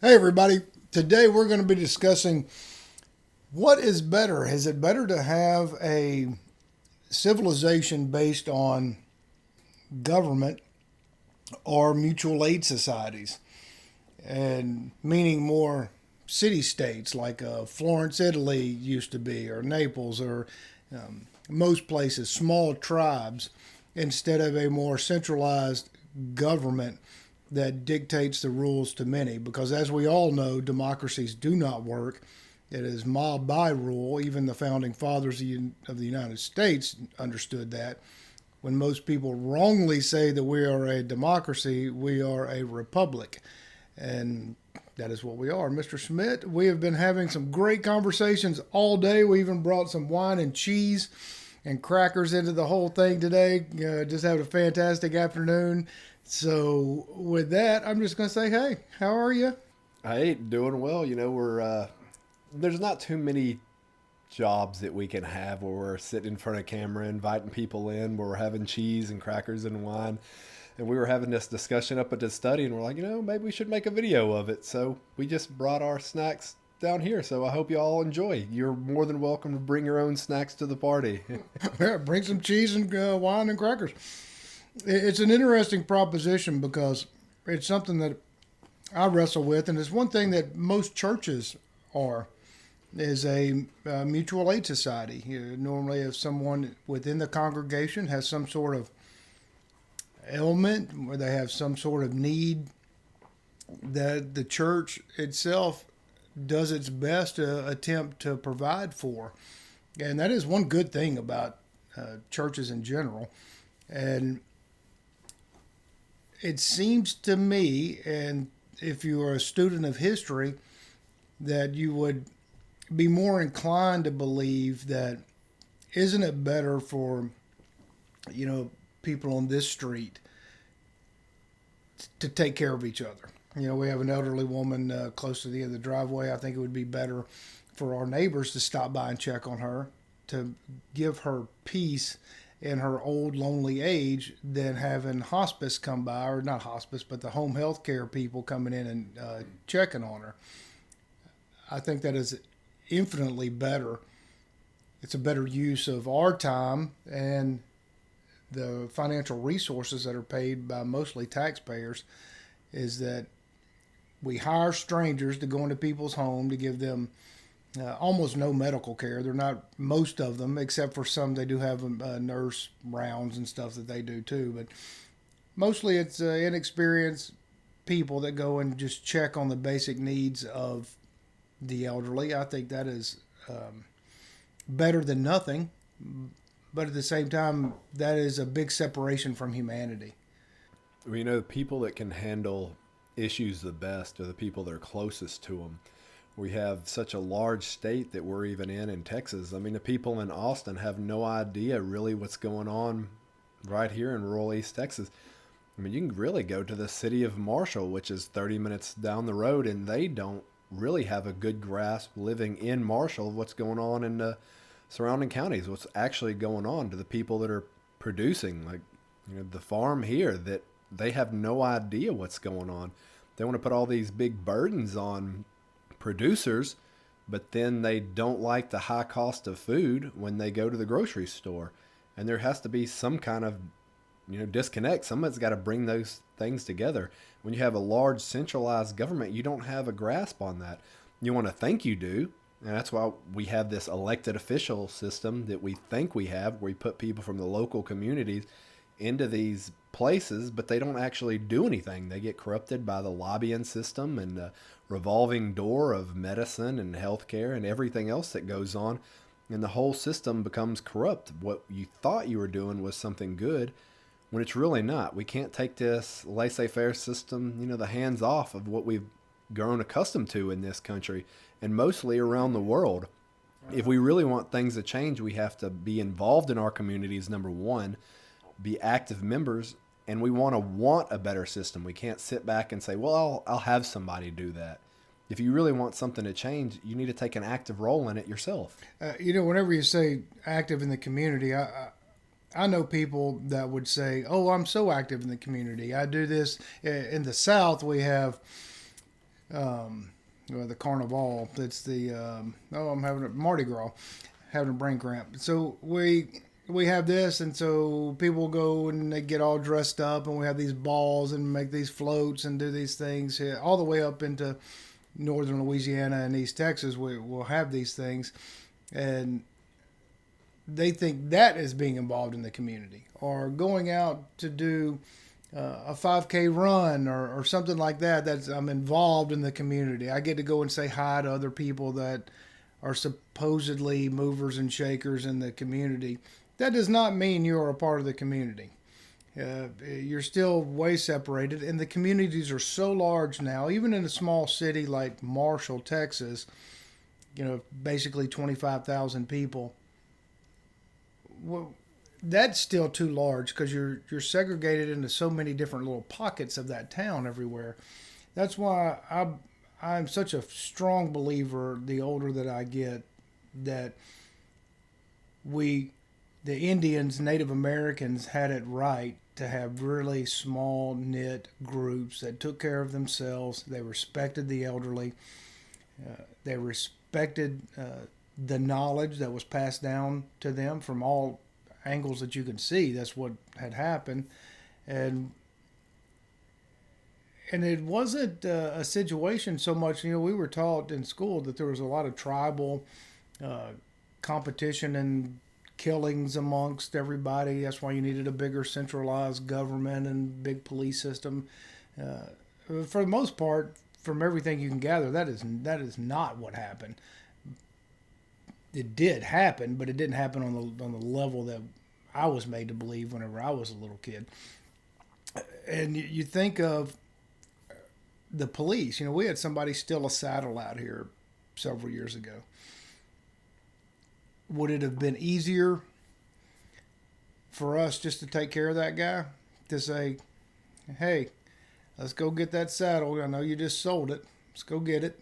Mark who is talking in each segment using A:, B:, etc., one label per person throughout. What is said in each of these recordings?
A: Hey, everybody. Today we're going to be discussing what is better. Is it better to have a civilization based on government or mutual aid societies? And meaning more city states like Florence, Italy used to be, or Naples, or most places, small tribes, instead of a more centralized government that dictates the rules to many. Because as we all know, democracies do not work. It is mob by rule. Even the founding fathers of the United States understood that. When most people wrongly say that we are a democracy, we are a republic. And that is what we are. Mr. Schmidt, we have been having some great conversations all day. We even brought some wine and cheese and crackers into the whole thing today. Just had a fantastic afternoon. So, with that, I'm just going to say, hey, how are you?
B: Hey, doing well. We're there's not too many jobs that we can have where we're sitting in front of camera, inviting people in, where we're having cheese and crackers and wine. And we were having this discussion up at the study, and we're like, maybe we should make a video of it. So we just brought our snacks down here. So I hope you all enjoy. You're more than welcome to bring your own snacks to the party.
A: Yeah, bring some cheese and wine and crackers. It's an interesting proposition because it's something that I wrestle with, and it's one thing that most churches are is a mutual aid society. Normally, if someone within the congregation has some sort of ailment or they have some sort of need, that the church itself does its best to attempt to provide for. And that is one good thing about churches in general. And it seems to me, and if you are a student of history, that you would be more inclined to believe that isn't it better for people on this street to take care of each other. We have an elderly woman close to the end of the driveway. I think it would be better for our neighbors to stop by and check on her, to give her peace in her old lonely age than having hospice come by, or not hospice, but the home health care people coming in and checking on her. I think that is infinitely better. It's a better use of our time and the financial resources that are paid by mostly taxpayers, is that we hire strangers to go into people's home to give them almost no medical care. They're not, most of them, except for some, they do have nurse rounds and stuff that they do too. But mostly it's inexperienced people that go and just check on the basic needs of the elderly. I think that is better than nothing. But at the same time, that is a big separation from humanity.
B: The people that can handle issues the best are the people that are closest to them. We have such a large state that we're even in Texas. I mean, the people in Austin have no idea really what's going on right here in rural East Texas. I mean, you can really go to the city of Marshall, which is 30 minutes down the road, and they don't really have a good grasp living in Marshall of what's going on in the surrounding counties, what's actually going on to the people that are producing, like the farm here, that they have no idea what's going on. They want to put all these big burdens on producers, but then they don't like the high cost of food when they go to the grocery store. And there has to be some kind of disconnect. Someone's got to bring those things together. When you have a large centralized government, you don't have a grasp on that. You want to think you do, and that's why we have this elected official system that we think we have, where we put people from the local communities into these places, but they don't actually do anything. They get corrupted by the lobbying system and the revolving door of medicine and healthcare and everything else that goes on. And the whole system becomes corrupt. What you thought you were doing was something good when it's really not. We can't take this laissez faire system, the hands off of what we've grown accustomed to in this country and mostly around the world. If we really want things to change, we have to be involved in our communities, number one, be active members, and we want a better system. We can't sit back and say, well, I'll have somebody do that. If you really want something to change, you need to take an active role in it yourself.
A: Whenever you say active in the community, I know people that would say, "Oh, I'm so active in the community. I do this." In the South, we have well, the Carnival. It's the I'm having a Mardi Gras, having a brain cramp. So we have this, and so people go and they get all dressed up, and we have these balls and make these floats and do these things here, all the way up into northern Louisiana and East Texas. We'll have these things, and they think that is being involved in the community, or going out to do a 5K run or something like that. That's I'm involved in the community. I get to go and say hi to other people that are supposedly movers and shakers in the community. That does not mean you're a part of the community. You're still way separated, and the communities are so large now. Even in a small city like Marshall, Texas, basically 25,000 people. Well, that's still too large because you're segregated into so many different little pockets of that town everywhere. That's why I'm such a strong believer, the older that I get, that the Indians, Native Americans, had it right to have really small knit groups that took care of themselves. They respected the elderly. They respected the knowledge that was passed down to them from all angles that you can see. That's what had happened, and it wasn't a situation so much. We were taught in school that there was a lot of tribal uh, competition and killings amongst everybody. That's why you needed a bigger centralized government and big police system. For the most part, from everything you can gather, that is not what happened. It did happen, but it didn't happen on the level that I was made to believe whenever I was a little kid. And you think of the police. We had somebody steal a saddle out here several years ago. Would it have been easier for us just to take care of that guy? To say, hey, let's go get that saddle. I know you just sold it. Let's go get it.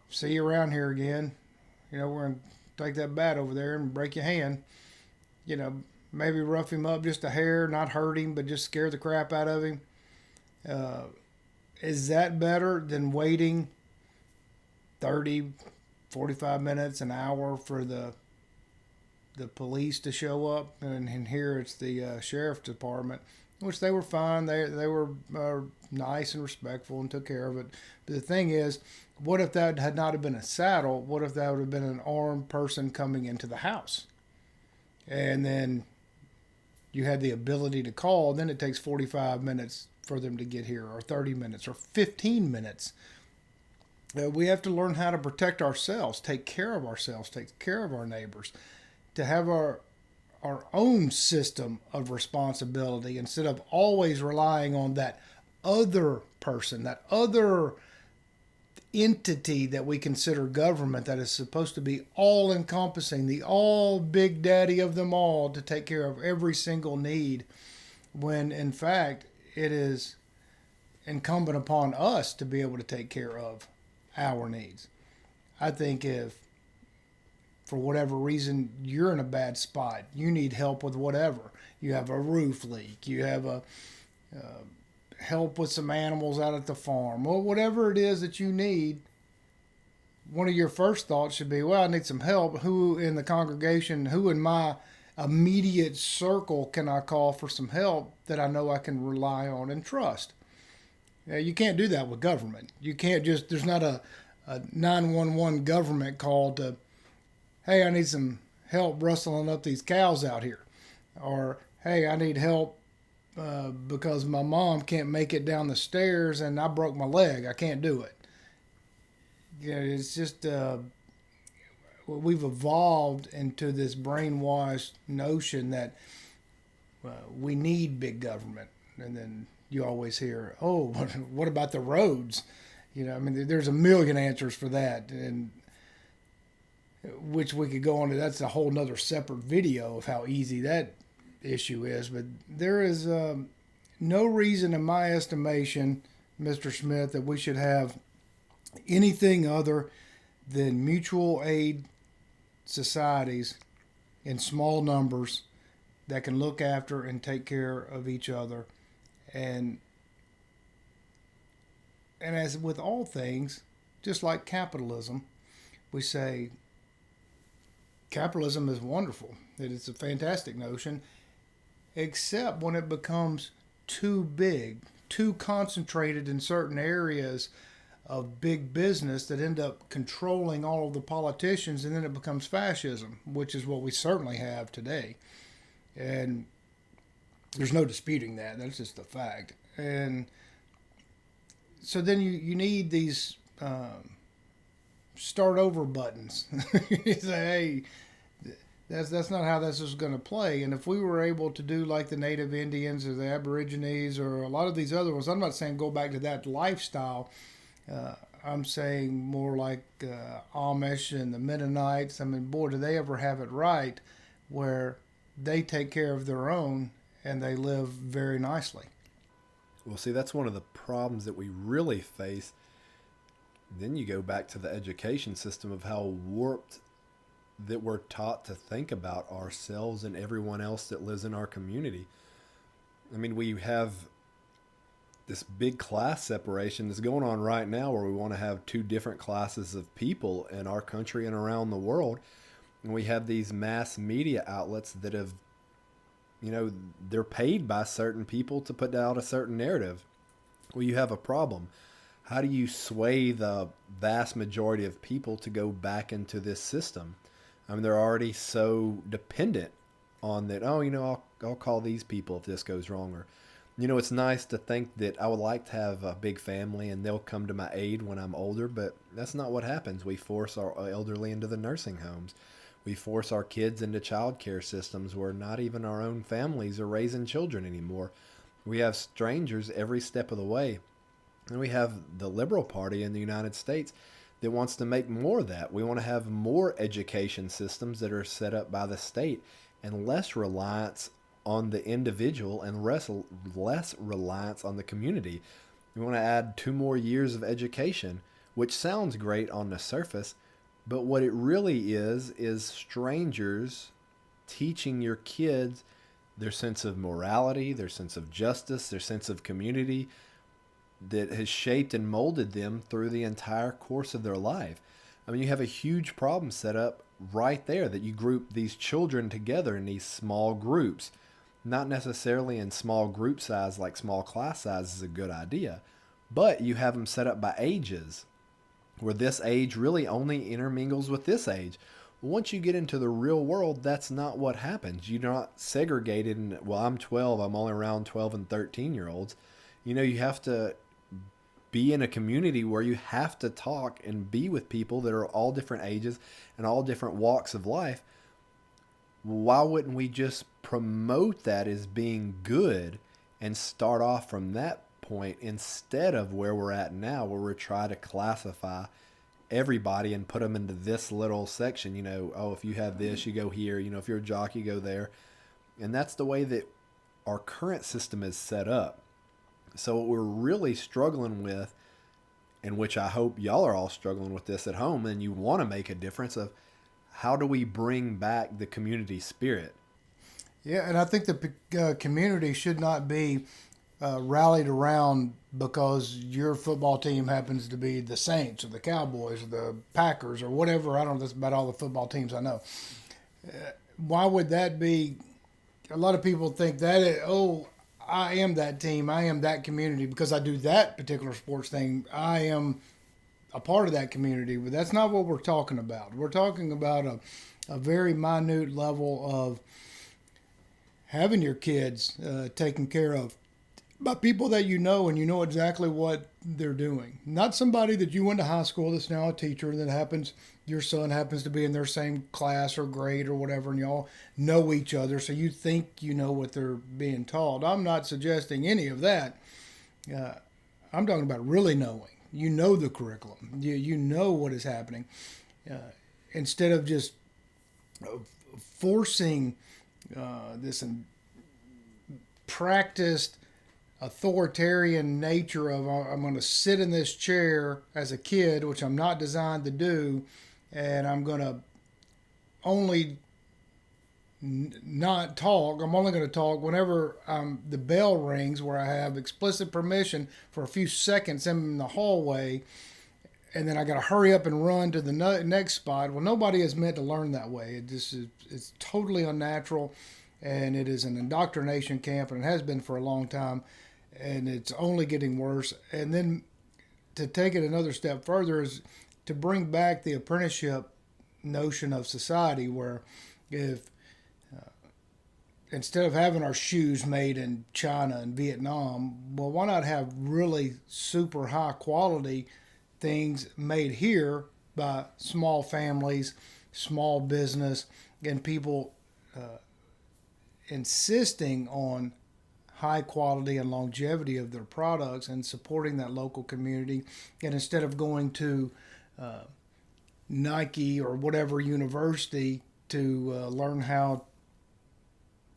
A: See you around here again. We're going to take that bat over there and break your hand. Maybe rough him up just a hair, not hurt him, but just scare the crap out of him. Is that better than waiting 30, 45 minutes, an hour for the police to show up? And here it's the sheriff's department, which they were fine. They were nice and respectful and took care of it. But the thing is, what if that had not have been a saddle? What if that would have been an armed person coming into the house? And then you had the ability to call. Then it takes 45 minutes for them to get here, or 30 minutes, or 15 minutes. We have to learn how to protect ourselves, take care of ourselves, take care of our neighbors, to have our own system of responsibility instead of always relying on that other person, that other entity that we consider government, that is supposed to be all encompassing, the all big daddy of them all, to take care of every single need, when in fact it is incumbent upon us to be able to take care of our needs. I think if for whatever reason you're in a bad spot, you need help with whatever, you have a roof leak, you have a help with some animals out at the farm, or whatever it is that you need, one of your first thoughts should be, well, I need some help. Who in the congregation, who in my immediate circle can I call for some help that I know I can rely on and trust? You can't do that with government. You can't just, there's not a 911 government call to, hey, I need some help rustling up these cows out here. Or, hey, I need help because my mom can't make it down the stairs and I broke my leg. I can't do it. It's just we've evolved into this brainwashed notion that we need big government. And then you always hear, oh, what about the roads? There's a million answers for that, and which we could go on to. That's a whole nother separate video of how easy that issue is. But there is no reason, in my estimation, Mr. Smith, that we should have anything other than mutual aid societies in small numbers that can look after and take care of each other, and And as with all things, just like capitalism, we say capitalism is wonderful. That it's a fantastic notion, except when it becomes too big, too concentrated in certain areas of big business that end up controlling all of the politicians, and then it becomes fascism, which is what we certainly have today. And there's no disputing that. That's just a fact. And so then you need these start over buttons. You say, hey, that's not how this is going to play. And if we were able to do like the Native Indians or the Aborigines or a lot of these other ones, I'm not saying go back to that lifestyle. I'm saying more like Amish and the Mennonites. I mean, boy, do they ever have it right where they take care of their own and they live very nicely.
B: Well, see, that's one of the problems that we really face. Then you go back to the education system of how warped that we're taught to think about ourselves and everyone else that lives in our community. I mean, we have this big class separation that's going on right now where we want to have two different classes of people in our country and around the world. And we have these mass media outlets that have, they're paid by certain people to put out a certain narrative. Well, you have a problem. How do you sway the vast majority of people to go back into this system? I mean, they're already so dependent on that. Oh, I'll call these people if this goes wrong. Or, it's nice to think that I would like to have a big family and they'll come to my aid when I'm older, but that's not what happens. We force our elderly into the nursing homes. We force our kids into child care systems where not even our own families are raising children anymore. We have strangers every step of the way. And we have the Liberal Party in the United States that wants to make more of that. We want to have more education systems that are set up by the state and less reliance on the individual and less reliance on the community. We want to add 2 more years of education, which sounds great on the surface, but what it really is strangers teaching your kids their sense of morality, their sense of justice, their sense of community that has shaped and molded them through the entire course of their life. I mean, you have a huge problem set up right there that you group these children together in these small groups. Not necessarily in small group size, like small class size is a good idea, but you have them set up by ages where this age really only intermingles with this age. Once you get into the real world, that's not what happens. You're not segregated in, well, I'm 12, I'm only around 12 and 13-year-olds. You have to be in a community where you have to talk and be with people that are all different ages and all different walks of life. Why wouldn't we just promote that as being good and start off from that point instead of where we're at now, where we're trying to classify everybody and put them into this little section? If you have this, you go here. If you're a jock, you go there. And that's the way that our current system is set up. So what we're really struggling with, and which I hope y'all are all struggling with this at home, and you want to make a difference of how do we bring back the community spirit?
A: Yeah, and I think the community should not be rallied around because your football team happens to be the Saints or the Cowboys or the Packers or whatever. I don't know, that's about all the football teams I know. Why would that be? A lot of people think that, I am that team, I am that community because I do that particular sports thing. I am a part of that community, but that's not what we're talking about. We're talking about a very minute level of having your kids taken care of by people that you know and you know exactly what they're doing. Not somebody that you went to high school that's now a teacher that your son happens to be in their same class or grade or whatever, and y'all know each other, so you think you know what they're being taught. I'm not suggesting any of that. I'm talking about really knowing. You know the curriculum. You know what is happening. Instead of just forcing this practiced authoritarian nature of I'm going to sit in this chair as a kid, which I'm not designed to do, and I'm going to only not talk. I'm only going to talk whenever the bell rings, where I have explicit permission for a few seconds in the hallway, and then I got to hurry up and run to the next spot. Well, nobody is meant to learn that way. It just is, it's totally unnatural, and it is an indoctrination camp, and it has been for a long time, and it's only getting worse. And then to take it another step further is to bring back the apprenticeship notion of society, where if instead of having our shoes made in China and Vietnam, well, why not have really super high quality things made here by small families, small business, and people insisting on high quality and longevity of their products and supporting that local community. And instead of going to Nike or whatever university to learn how,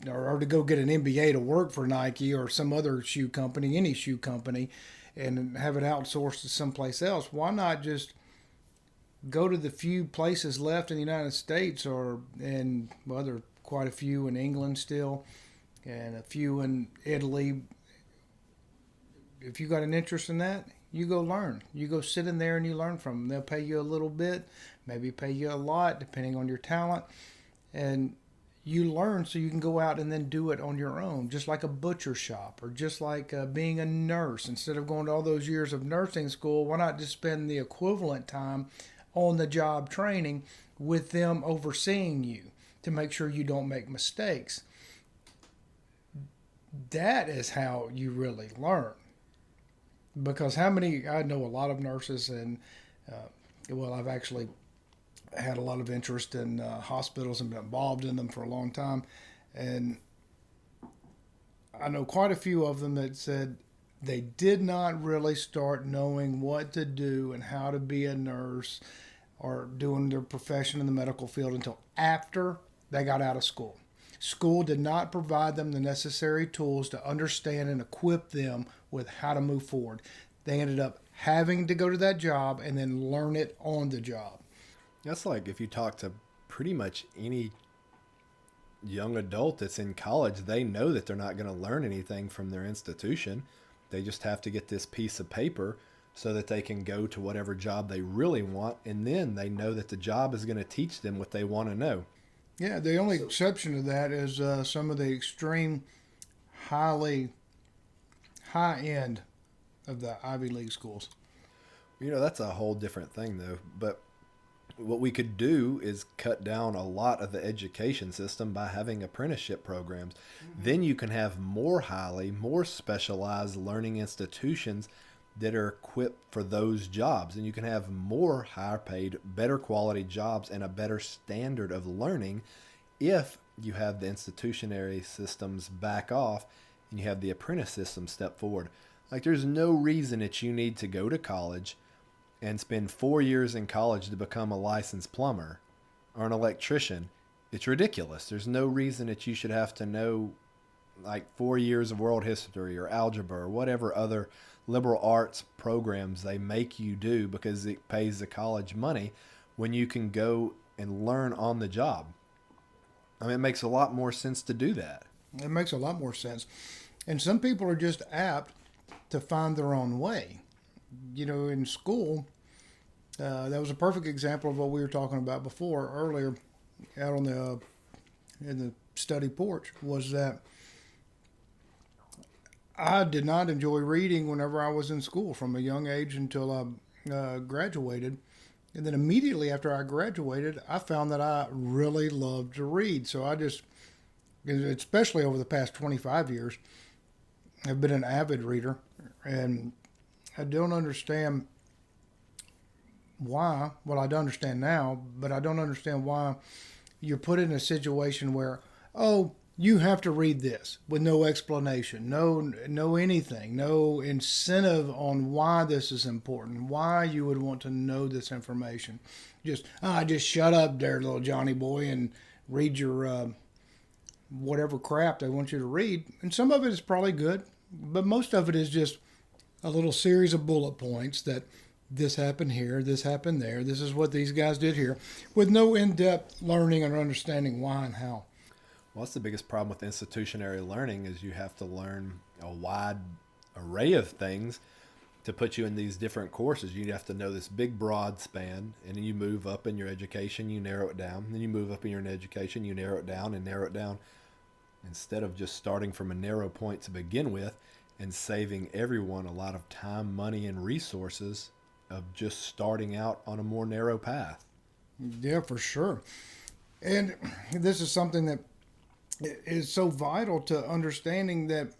A: or to go get an MBA to work for Nike or some other shoe company, any shoe company, and have it outsourced to someplace else, why not just go to the few places left in the United States, or in, well, there are quite a few in England still, and a few in Italy. If you got an interest in that, you go learn. You go sit in there and you learn from them. They'll pay you a little bit, maybe pay you a lot, depending on your talent, and you learn so you can go out and then do it on your own, just like a butcher shop, or just like being a nurse. Instead of going to all those years of nursing school, why not just spend the equivalent time on the job training with them overseeing you to make sure you don't make mistakes? That is how you really learn. Because I know a lot of nurses, and well, I've actually had a lot of interest in hospitals and been involved in them for a long time. And I know quite a few of them that said they did not really start knowing what to do and how to be a nurse or doing their profession in the medical field until after they got out of school. School did not provide them the necessary tools to understand and equip them with how to move forward. They ended up having to go to that job and then learn it on the job.
B: That's like if you talk to pretty much any young adult that's in college, they know that they're not going to learn anything from their institution. They just have to get this piece of paper so that they can go to whatever job they really want, and then they know that the job is going to teach them what they want to know.
A: Yeah, the only exception to that is some of the extreme, high end of the Ivy League schools.
B: You know, that's a whole different thing, though. But what we could do is cut down a lot of the education system by having apprenticeship programs. Mm-hmm. Then you can have more specialized learning institutions that are equipped for those jobs. And you can have more higher paid, better quality jobs and a better standard of learning if you have the institutionary systems back off and you have the apprentice system step forward. Like, there's no reason that you need to go to college and spend 4 years in college to become a licensed plumber or an electrician. It's ridiculous. There's no reason that you should have to know like 4 years of world history or algebra or whatever other liberal arts programs they make you do because it pays the college money, when you can go and learn on the job. I mean, it makes a lot more sense to do that.
A: It makes a lot more sense. And some people are just apt to find their own way. You know, in school, that was a perfect example of what we were talking about before, earlier, out on the in the study porch, was that I did not enjoy reading whenever I was in school from a young age until I graduated. And then immediately after I graduated, I found that I really loved to read. So I just, especially over the past 25 years, have been an avid reader. And I don't understand why. Well, I don't understand now, but I don't understand why you're put in a situation where, oh, you have to read this with no explanation, no anything, no incentive on why this is important, why you would want to know this information. Just shut up there, little Johnny boy, and read your whatever crap they want you to read. And some of it is probably good, but most of it is just a little series of bullet points that this happened here, this happened there, this is what these guys did here, with no in-depth learning or understanding why and how.
B: Well, that's the biggest problem with institutionary learning is you have to learn a wide array of things to put you in these different courses. You have to know this big broad span, and then you move up in your education, you narrow it down. Then you move up in your education, you narrow it down and narrow it down, instead of just starting from a narrow point to begin with and saving everyone a lot of time, money, and resources of just starting out on a more narrow path.
A: Yeah, for sure. And this is something that is so vital to understanding that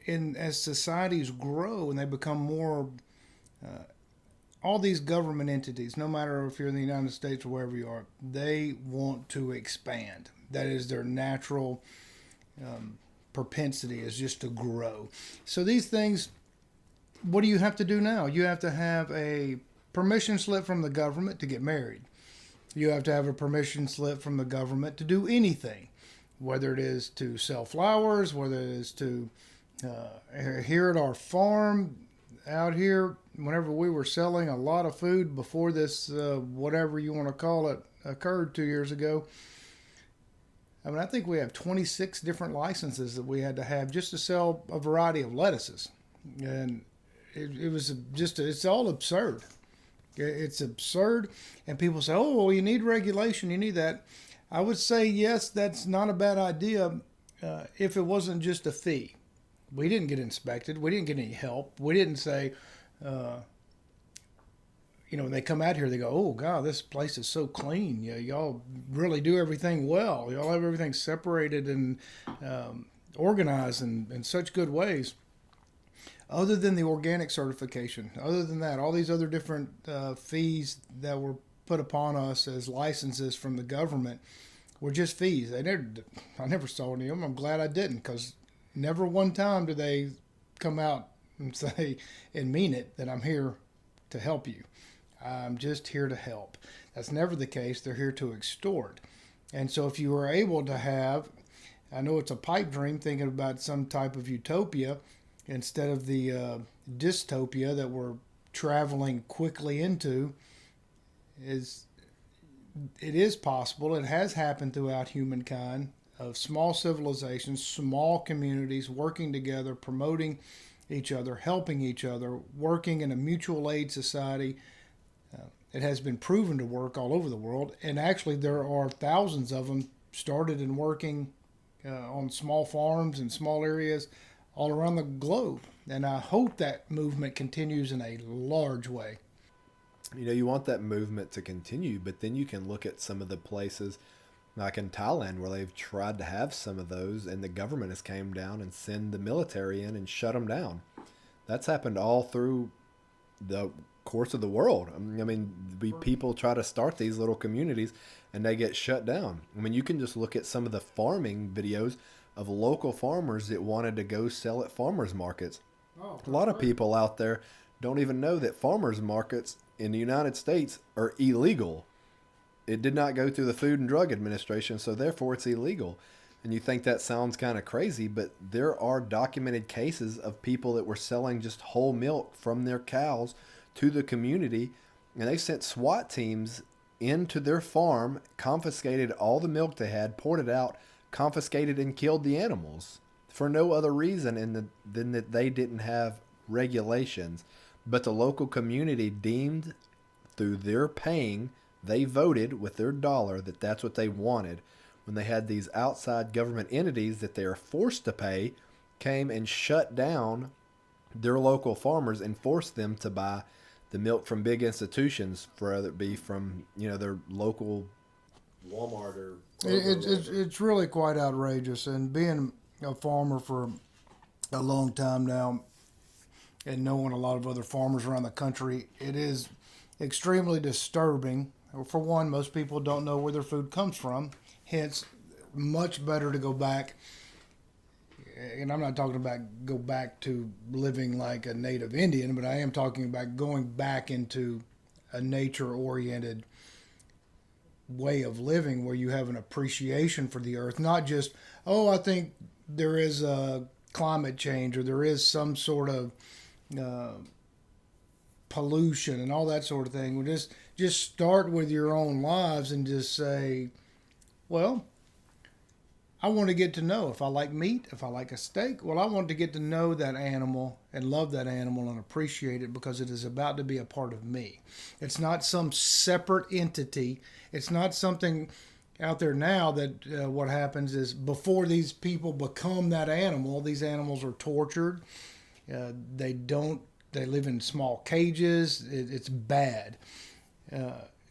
A: as societies grow and they become more, all these government entities, no matter if you're in the United States or wherever you are, they want to expand. That is their natural propensity, is just to grow. So these things, what do you have to do now? You have to have a permission slip from the government to get married. You have to have a permission slip from the government to do anything, whether it is to sell flowers, whether it is to, here at our farm out here, whenever we were selling a lot of food before this, whatever you want to call it, occurred 2 years ago. I mean, I think we have 26 different licenses that we had to have just to sell a variety of lettuces. And it was just, it's all absurd. It's absurd. And people say, oh, well, you need regulation, you need that. I would say, yes, that's not a bad idea if it wasn't just a fee. We didn't get inspected. We didn't get any help. We didn't say, when they come out here, they go, oh, God, this place is so clean. Y'all really do everything well. Y'all have everything separated and organized in such good ways. Other than the organic certification, other than that, all these other different fees that were put upon us as licenses from the government were just fees. I never saw any of them. I'm glad I didn't, because never one time do they come out and say and mean it that I'm here to help you. I'm just here to help. That's never the case. They're here to extort. And so if you were able to have, I know it's a pipe dream thinking about some type of utopia instead of the dystopia that we're traveling quickly into, it is possible. It has happened throughout humankind, of small civilizations, small communities working together, promoting each other, helping each other, working in a mutual aid society. It has been proven to work all over the world, and actually there are thousands of them started and working on small farms and small areas all around the globe. And I hope that movement continues in a large way.
B: You want that movement to continue, but then you can look at some of the places like in Thailand where they've tried to have some of those, and the government has came down and send the military in and shut them down. That's happened all through the course of the world. I mean, people try to start these little communities and they get shut down. I mean, you can just look at some of the farming videos of local farmers that wanted to go sell at farmers markets. A lot of people out there don't even know that farmers markets in the United States are illegal. It did not go through the Food and Drug Administration, so therefore it's illegal. And you think that sounds kind of crazy, but there are documented cases of people that were selling just whole milk from their cows to the community, and they sent SWAT teams into their farm, confiscated all the milk they had, poured it out, confiscated and killed the animals for no other reason than that they didn't have regulations. But the local community deemed, through their paying, they voted with their dollar that that's what they wanted. When they had these outside government entities that they are forced to pay, came and shut down their local farmers and forced them to buy the milk from big institutions, whether it be from their local Walmart or
A: It's really quite outrageous. And being a farmer for a long time now, and knowing a lot of other farmers around the country, it is extremely disturbing. For one, most people don't know where their food comes from. Hence, much better to go back. And I'm not talking about go back to living like a native Indian, but I am talking about going back into a nature-oriented way of living where you have an appreciation for the earth, not just, oh, I think there is a climate change or there is some sort of pollution and all that sort of thing. We just start with your own lives and just say, well, I want to get to know if I like meat, if I like a steak. Well, I want to get to know that animal and love that animal and appreciate it because it is about to be a part of me. It's not some separate entity. It's not something out there now that what happens is before these people become that animal, these animals are tortured. They don't. They live in small cages. It's bad.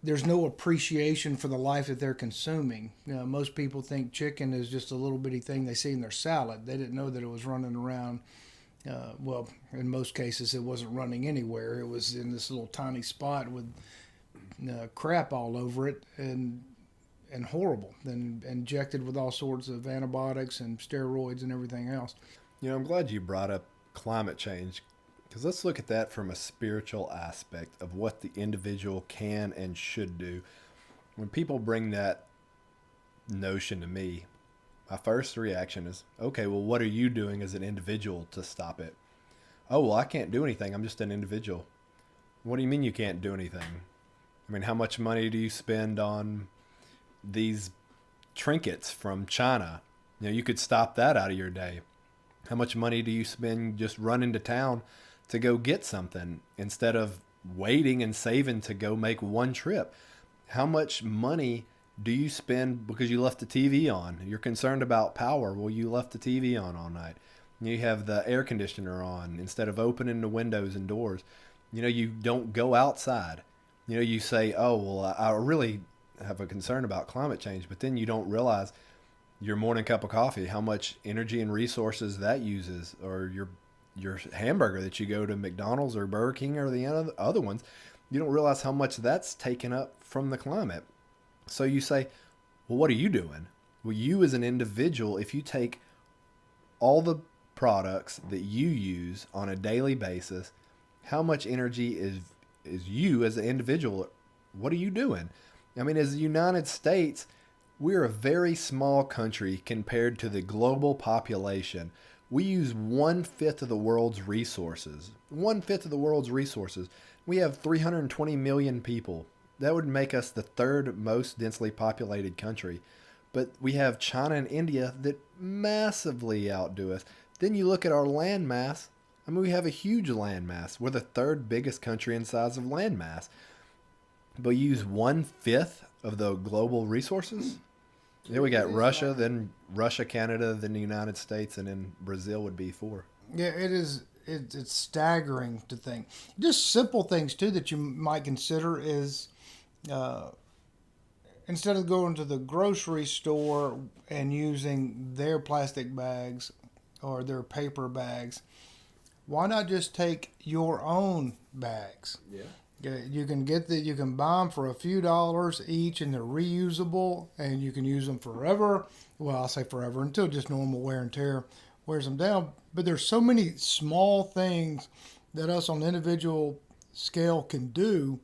A: There's no appreciation for the life that they're consuming. Most people think chicken is just a little bitty thing they see in their salad. They didn't know that it was running around. Well, in most cases, it wasn't running anywhere. It was in this little tiny spot with crap all over it and horrible, and injected with all sorts of antibiotics and steroids and everything else.
B: I'm glad you brought up climate change, because let's look at that from a spiritual aspect of what the individual can and should do. When people bring that notion to me, my first reaction is, okay, well, what are you doing as an individual to stop it? Oh, well, I can't do anything. I'm just an individual. What do you mean you can't do anything? I mean, how much money do you spend on these trinkets from China? You could stop that out of your day. How much money do you spend just running to town to go get something instead of waiting and saving to go make one trip? How much money do you spend because you left the TV on? You're concerned about power. Well, you left the TV on all night. You have the air conditioner on instead of opening the windows and doors. You don't go outside. You say, oh, well, I really have a concern about climate change, but then you don't realize your morning cup of coffee, how much energy and resources that uses, or your hamburger that you go to McDonald's or Burger King or the other ones. You don't realize how much that's taken up from the climate. So you say, well, what are you doing? Well, you as an individual, if you take all the products that you use on a daily basis, how much energy is you as an individual? What are you doing? I mean, as the United States, we're a very small country compared to the global population. We use 1/5 of the world's resources. 1/5 of the world's resources. We have 320 million people. That would make us the third most densely populated country. But we have China and India that massively outdo us. Then you look at our land mass. I mean, we have a huge land mass. We're the third biggest country in size of land mass. But you use 1/5 of the global resources? Yeah, we got Russia, then Russia, Canada, then the United States, and then Brazil would be 4.
A: Yeah, it is. It's staggering to think. Just simple things too that you might consider is instead of going to the grocery store and using their plastic bags or their paper bags, why not just take your own bags?
B: Yeah.
A: You can buy them for a few dollars each, and they're reusable, and you can use them forever. Well, I'll say forever until just normal wear and tear wears them down. But there's so many small things that us on an individual scale can do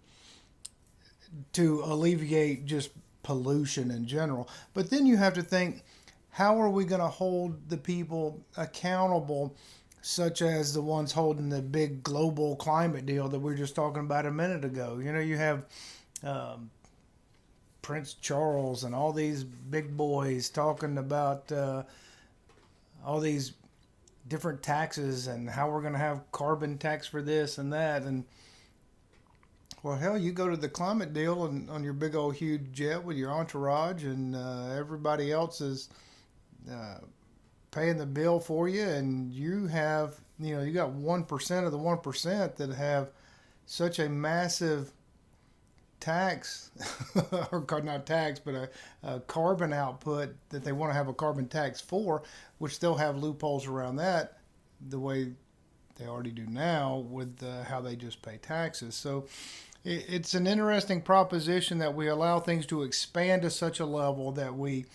A: to alleviate just pollution in general. But then you have to think, how are we going to hold the people accountable, such as the ones holding the big global climate deal that we were just talking about a minute ago? You have Prince Charles and all these big boys talking about all these different taxes and how we're going to have carbon tax for this and that. And well, hell, you go to the climate deal and on your big old huge jet with your entourage, and everybody else is paying the bill for you, and you have, you got 1% of the 1% that have such a massive tax, or not tax, but a carbon output that they want to have a carbon tax for, which they'll have loopholes around that the way they already do now with how they just pay taxes. So it's an interesting proposition that we allow things to expand to such a level that we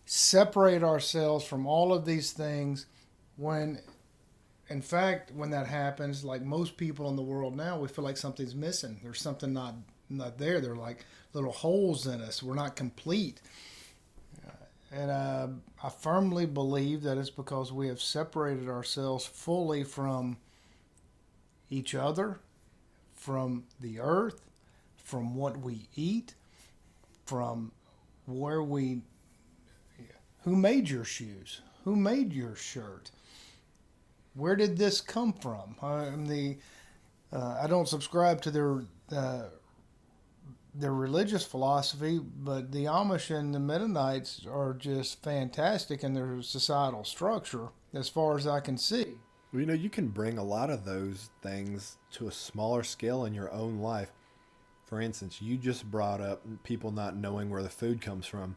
A: separate ourselves from all of these things, when in fact, when that happens, like most people in the world now, we feel like something's missing. There's something not there. They're like little holes in us. We're not complete. And I firmly believe that it's because we have separated ourselves fully from each other, from the earth, from what we eat, from who Who made your shoes? Who made your shirt? Where did this come from? I don't subscribe to their religious philosophy, but the Amish and the Mennonites are just fantastic in their societal structure, as far as I can see.
B: Well, you can bring a lot of those things to a smaller scale in your own life. For instance, you just brought up people not knowing where the food comes from.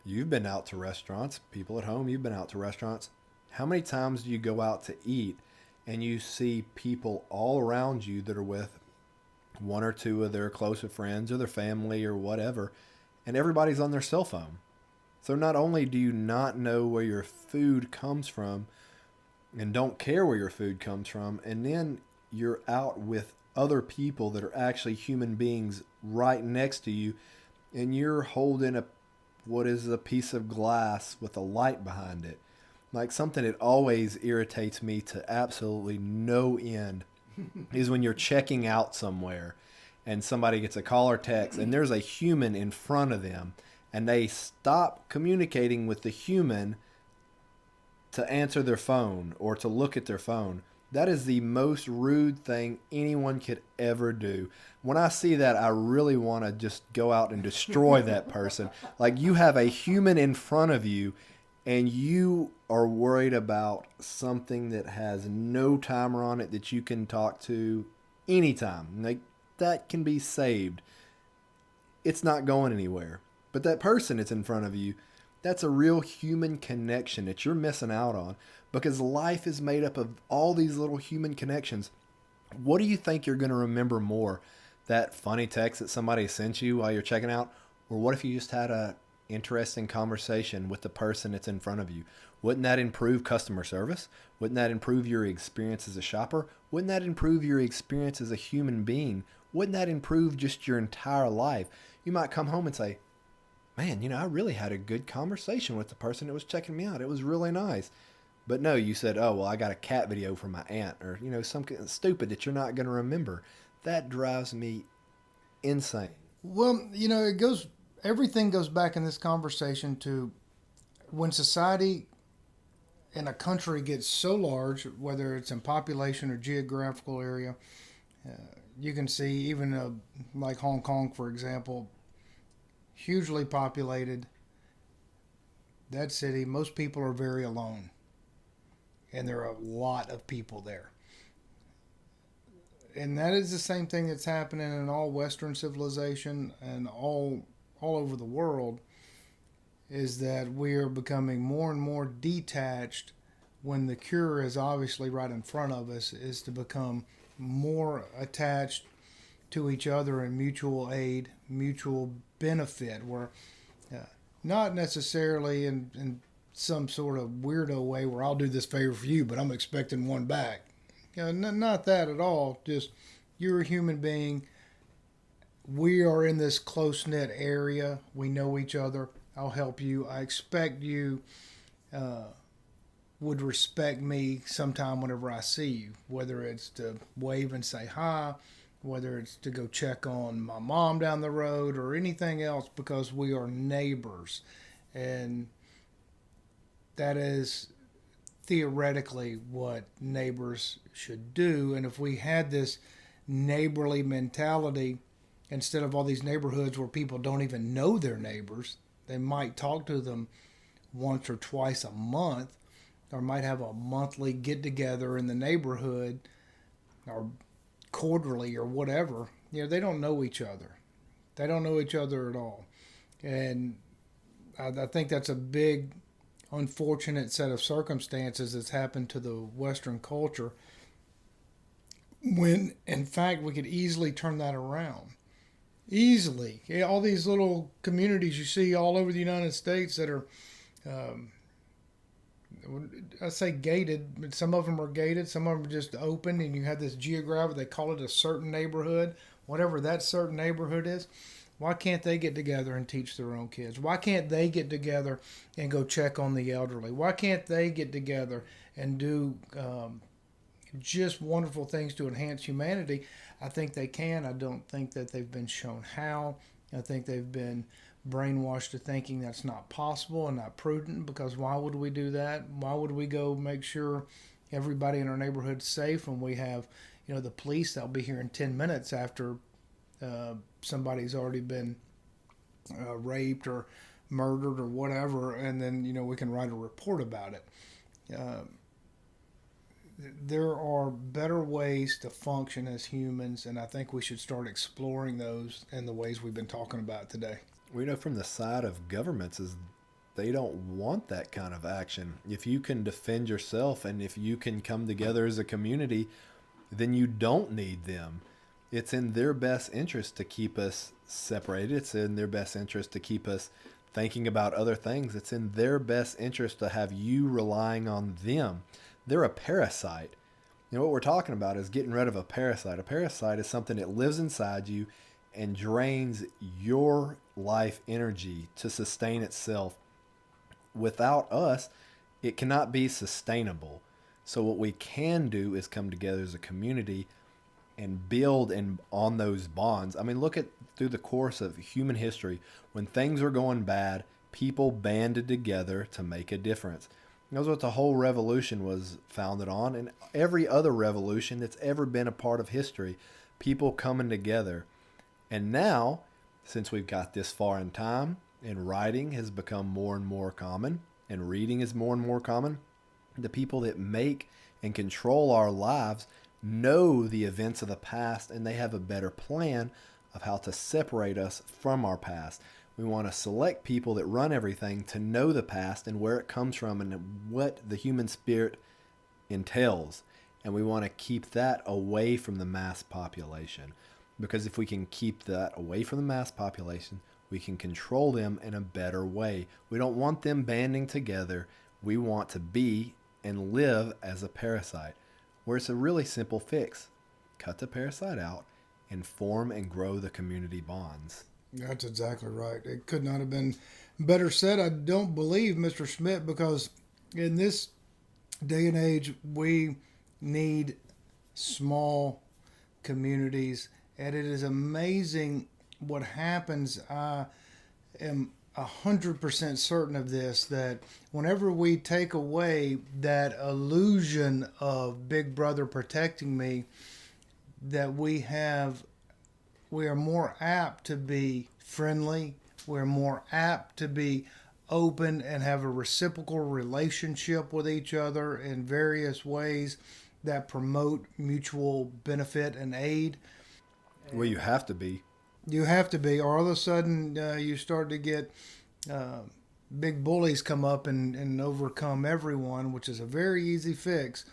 B: You've been out to restaurants, people at home, you've been out to restaurants. How many times do you go out to eat and you see people all around you that are with one or two of their closer friends or their family or whatever, and everybody's on their cell phone? So not only do you not know where your food comes from and don't care where your food comes from, and then you're out with other people that are actually human beings right next to you, and you're holding what is a piece of glass with a light behind it. Like, something that always irritates me to absolutely no end is when you're checking out somewhere and somebody gets a call or text and there's a human in front of them and they stop communicating with the human to answer their phone or to look at their phone. That is the most rude thing anyone could ever do. When I see that, I really want to just go out and destroy that person. Like, you have a human in front of you and you are worried about something that has no timer on it that you can talk to anytime. Like, that can be saved. It's not going anywhere. But that person that's in front of you, that's a real human connection that you're missing out on, because life is made up of all these little human connections. What do you think you're going to remember more? That funny text that somebody sent you while you're checking out? Or what if you just had a interesting conversation with the person that's in front of you? Wouldn't that improve customer service? Wouldn't that improve your experience as a shopper? Wouldn't that improve your experience as a human being? Wouldn't that improve just your entire life? You might come home and say, man, I really had a good conversation with the person that was checking me out. It was really nice. But no, you said, oh, well, I got a cat video from my aunt, or, something stupid that you're not going to remember. That drives me insane.
A: Well, everything goes back in this conversation to when society in a country gets so large, whether it's in population or geographical area. You can see even like Hong Kong, for example, hugely populated. That city, most people are very alone, and there are a lot of people there. And that is the same thing that's happening in all Western civilization and all over the world, is that we are becoming more and more detached when the cure is obviously right in front of us, is to become more attached to each other in mutual aid, mutual benefit, where not necessarily in some sort of weirdo way where I'll do this favor for you, but I'm expecting one back. Not that at all. Just, you're a human being. We are in this close-knit area. We know each other. I'll help you. I expect you would respect me sometime whenever I see you, whether it's to wave and say hi, whether it's to go check on my mom down the road or anything else, because we are neighbors. And that is theoretically what neighbors should do. And if we had this neighborly mentality, instead of all these neighborhoods where people don't even know their neighbors, they might talk to them once or twice a month, or might have a monthly get together in the neighborhood, or quarterly or whatever. They don't know each other. They don't know each other at all. And I think that's a big unfortunate set of circumstances that's happened to the Western culture, when in fact we could easily turn that around. Easily. All these little communities you see all over the United States that are, I say gated, but some of them are gated, some of them are just open, and you have this geographic, they call it a certain neighborhood, whatever that certain neighborhood is. Why can't they get together and teach their own kids? Why can't they get together and go check on the elderly? Why can't they get together and do just wonderful things to enhance humanity? I think they can. I don't think that they've been shown how. I think they've been brainwashed to thinking that's not possible and not prudent, because why would we do that? Why would we go make sure everybody in our neighborhood's safe when we have, the police that'll be here in 10 minutes after somebody's already been raped or murdered or whatever, and then, we can write a report about it. There are better ways to function as humans, and I think we should start exploring those in the ways we've been talking about today.
B: We know from the side of governments is they don't want that kind of action. If you can defend yourself and if you can come together as a community, then you don't need them. It's in their best interest to keep us separated. It's in their best interest to keep us thinking about other things. It's in their best interest to have you relying on them. They're a parasite. What we're talking about is getting rid of a parasite. A parasite is something that lives inside you and drains your life energy to sustain itself. Without us, it cannot be sustainable. So what we can do is come together as a community and build on those bonds. I mean, look at through the course of human history, when things were going bad, people banded together to make a difference. That's what the whole revolution was founded on, and every other revolution that's ever been a part of history, people coming together. And now, since we've got this far in time, and writing has become more and more common, and reading is more and more common, the people that make and control our lives know the events of the past, and they have a better plan of how to separate us from our past. We want to select people that run everything to know the past and where it comes from and what the human spirit entails. And we want to keep that away from the mass population. Because if we can keep that away from the mass population, we can control them in a better way. We don't want them banding together. We want to be and live as a parasite, where it's a really simple fix. Cut the parasite out and form and grow the community bonds.
A: That's exactly right. It could not have been better said, I don't believe, Mr. Schmidt, because in this day and age, we need small communities. And it is amazing what happens. I am 100% certain of this, that whenever we take away that illusion of Big Brother protecting me, that we are more apt to be friendly. We're more apt to be open and have a reciprocal relationship with each other in various ways that promote mutual benefit and aid.
B: Well, you have to be.
A: You have to be, or all of a sudden you start to get big bullies come up and overcome everyone, which is a very easy fix.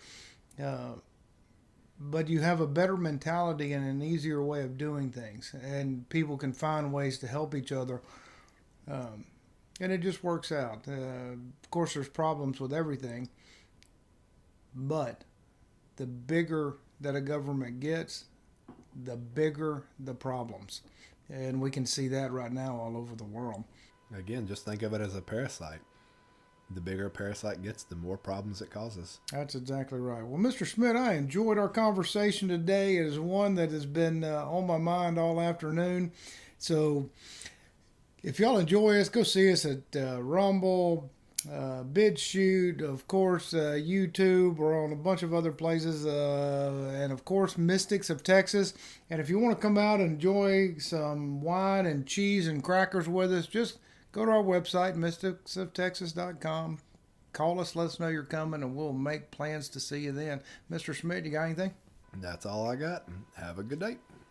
A: But you have a better mentality and an easier way of doing things, and people can find ways to help each other, and it just works out. Of course, there's problems with everything, but the bigger that a government gets, the bigger the problems. And we can see that right now all over the world.
B: Again, just think of it as a parasite. The bigger a parasite gets, the more problems it causes.
A: That's exactly right. Well, Mr. Schmidt, I enjoyed our conversation today. It is one that has been on my mind all afternoon. So if y'all enjoy us, go see us at Rumble, BitChute, of course, YouTube. We're on a bunch of other places, and of course, Mystics of Texas. And if you want to come out and enjoy some wine and cheese and crackers with us, just go to our website, mysticsoftexas.com. Call us, let us know you're coming, and we'll make plans to see you then. Mr. Schmidt, you got anything?
B: That's all I got. Have a good day.